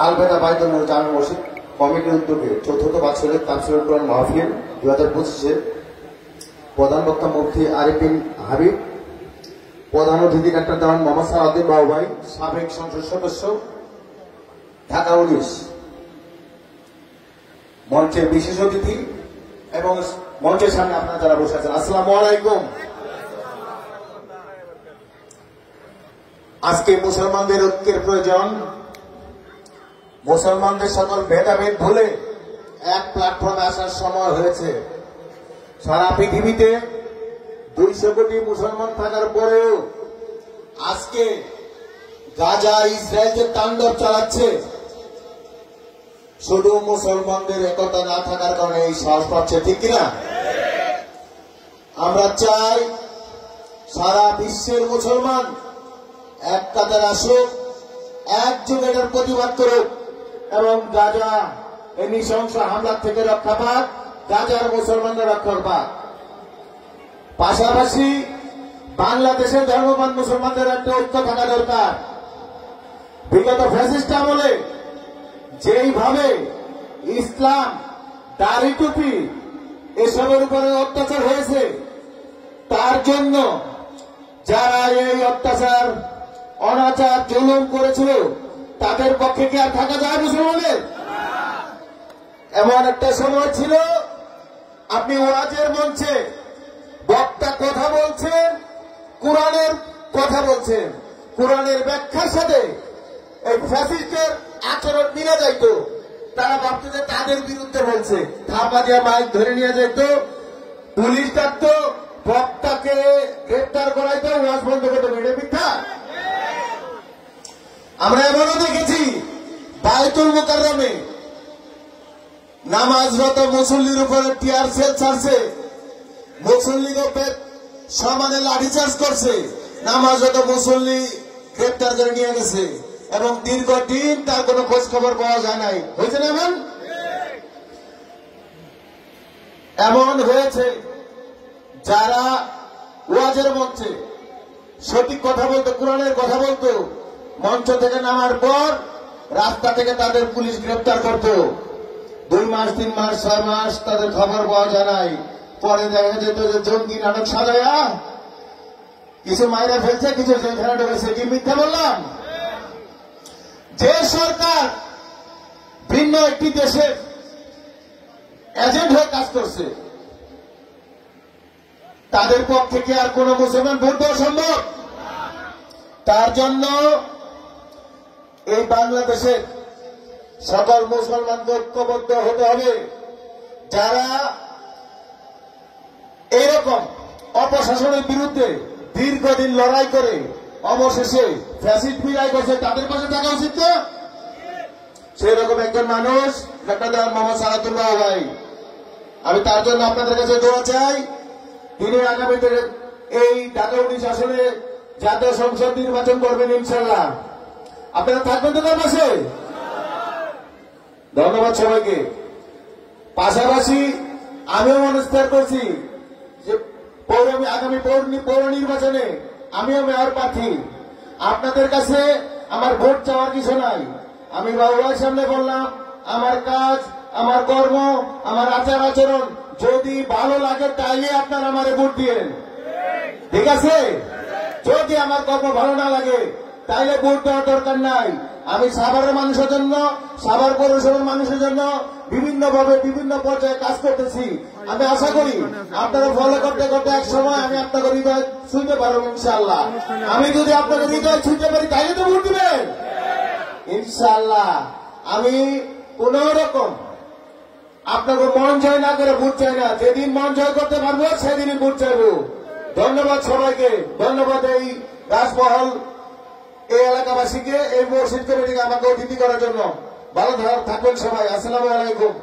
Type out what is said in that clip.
আলবেদা বাইতুল নূর জামে মসজিদ কমিটির উদ্যোগে চতুর্থ বাৎসরিক তাফসীরুল কুরআন মাহফিল 2025-এ প্রধান বক্তা মুফতি আরিফ বিন হাবিব, প্রধান অতিথি ডাক্তার দেওয়ান মোহাম্মদ সালাউদ্দিন বাবুভাই, সাবেক সংসদ সদস্য ঢাকা 19, মঞ্চের বিশেষ অতিথি এবং মঞ্চের সামনে আপনারা যারা বসে আছেন, আসসালামু আলাইকুম। আজকে মুসলমানদের ঐক্যের প্রয়োজন। মুসলমানদের সকল ভেদাভেদ ভুলে এক প্ল্যাটফর্মে আসার সময় হয়েছে। সারা পৃথিবীতে 200 কোটি মুসলমান থাকার পরেও আজকে গাজা ইসরায়েল যে তাণ্ডব চালাচ্ছে, শুধু মুসলমানদের একতা না থাকার কারণে এই সাহস পাচ্ছে, ঠিক কিনা? আমরা চাই সারা বিশ্বের মুসলমান এক কাতারে আসুক, একযোগে এটার প্রতিবাদ করুক এবং গাজা এই নৃশংস হামলা থেকে রক্ষা পাক, গাজার মুসলমানরা রক্ষা পাক। পাশাপাশি বাংলাদেশের ধর্মবান মুসলমানদের একটা ঐক্য থাকা দরকার। বিগত ফ্যাসিস্ট আমলে যেইভাবে ইসলাম, দাড়ি টুপি এসবের উপরে অত্যাচার হয়েছে, তার জন্য যারা এই অত্যাচার, অনাচার, জুলুম করেছিল, তাদের পক্ষে কি আর থাকা যায় মুসলমানের? এমন একটা সময় ছিল, আপনি ওয়াজের মঞ্চে বক্তা কথা বলছেন, কোরআনের কথা বলছেন, কোরআনের ব্যাখ্যার সাথে এই ফ্যাসিস্টের আচরণ মিলে যাইত। তারা ভাবত যে তাদের বিরুদ্ধে বলছে, থাপা দিয়ে মাইক ধরে নিয়ে যেত, পুলিশ ডাকত, বক্তাকে গ্রেপ্তার করাইত, ওয়াজ বন্ধ করতে। মেরে মিথ্যা। আমরা এমনও দেখেছি বায়তুল মুকাররমে নামাজরত মুসল্লির উপরে টিয়ার সেল ছাড়ছে, মুসল্লিকে সমানে লাঠিচার্জ করছে, নামাজরত মুসল্লি গ্রেপ্তার করে নিয়ে গেছে এবং দীর্ঘদিন তার কোনো খোঁজ খবর পাওয়া যায় নাই। হয়েছে না এমন? এমন হয়েছে যারা ওয়াজের মঞ্চে সঠিক কথা বলতো, কোরআনের কথা বলতো, মঞ্চ থেকে নামার পর রাস্তা থেকে তাদের পুলিশ গ্রেপ্তার করত। 2 মাস, 3 মাস, 6 মাস তাদের খবর পাওয়া যায় নাই। পরে দেখা যেত যে জঙ্গি নাটক সাজায়া কিছু মাইরা ফেলছে, কিছু জেলখানা ঢুকেছে। কি মিথ্যা বললাম? যে সরকার ভিন্ন একটি দেশের এজেন্ট হয়ে কাজ করছে, তাদের পক্ষে কি আর কোন মুসলমান ভোট দেওয়া সম্ভব? তার জন্য এই বাংলাদেশের সকল মুসলমানকে ঐক্যবদ্ধ হতে হবে। যারা এইরকম অপশাসনের বিরুদ্ধে দীর্ঘদিন লড়াই করে অবশেষে ফ্যাসিস্ট বিদায় করছে, তাদের পাশে থাকা উচিত না? সেই রকম একজন মানুষ ডাক্তার দেওয়ান মোহাম্মদ সালাউদ্দিন বাবুভাই। আমি তার জন্য আপনাদের কাছে দোয়া চাই। তিনি আগামীতে এই ঢাকা 19 আসনে জাতীয় সংসদ নির্বাচন করবেন ইনশাল্লাহ। আপনারা থাকবেন তো তার পাশে? ধন্যবাদ সবাইকে। পাশাপাশি আমিও মনস্থির করছি যে আগামী পৌর নির্বাচনে আমিও মেয়র প্রার্থী। আপনাদের কাছে আমার ভোট চাওয়ার কিছু নাই। আমি বাবুভাইয়ের সামনে বললাম, আমার কাজ, আমার কর্ম, আমার আচার আচরণ যদি ভালো লাগে তাইলে আপনারা আমারে ভোট দিয়েন, ঠিক আছে? যদি আমার কর্ম ভালো না লাগে তাইলে ভোট দেওয়ার দরকার নাই। আমি সাভারের মানুষের জন্য, সাভার পৌরসভার মানুষের জন্য বিভিন্নভাবে বিভিন্ন পর্যায়ে কাজ করতেছি। আমি আশা করি আপনারা ফলো করতে করতে এক সময় আমি আপনাদের হৃদয় ছুঁতে পারবো ইনশাআল্লাহ। আমি যদি আপনাদের হৃদয় ছুঁতে পারি তাইলে তো ভোট দিবেন ইনশাআল্লাহ। আমি কোন রকম আপনাকে মন জয় না করে ভোট চাই না। যেদিন মন জয় করতে পারবো সেদিনই ভোট চাইবো। ধন্যবাদ সবাইকে। ধন্যবাদ এই রাজমহল, এই এলাকাবাসীকে, এই মসজিদ কমিটিকে আমাকে অতিথি করার জন্য। ভালো থাকবেন সবাই। আসসালামু আলাইকুম।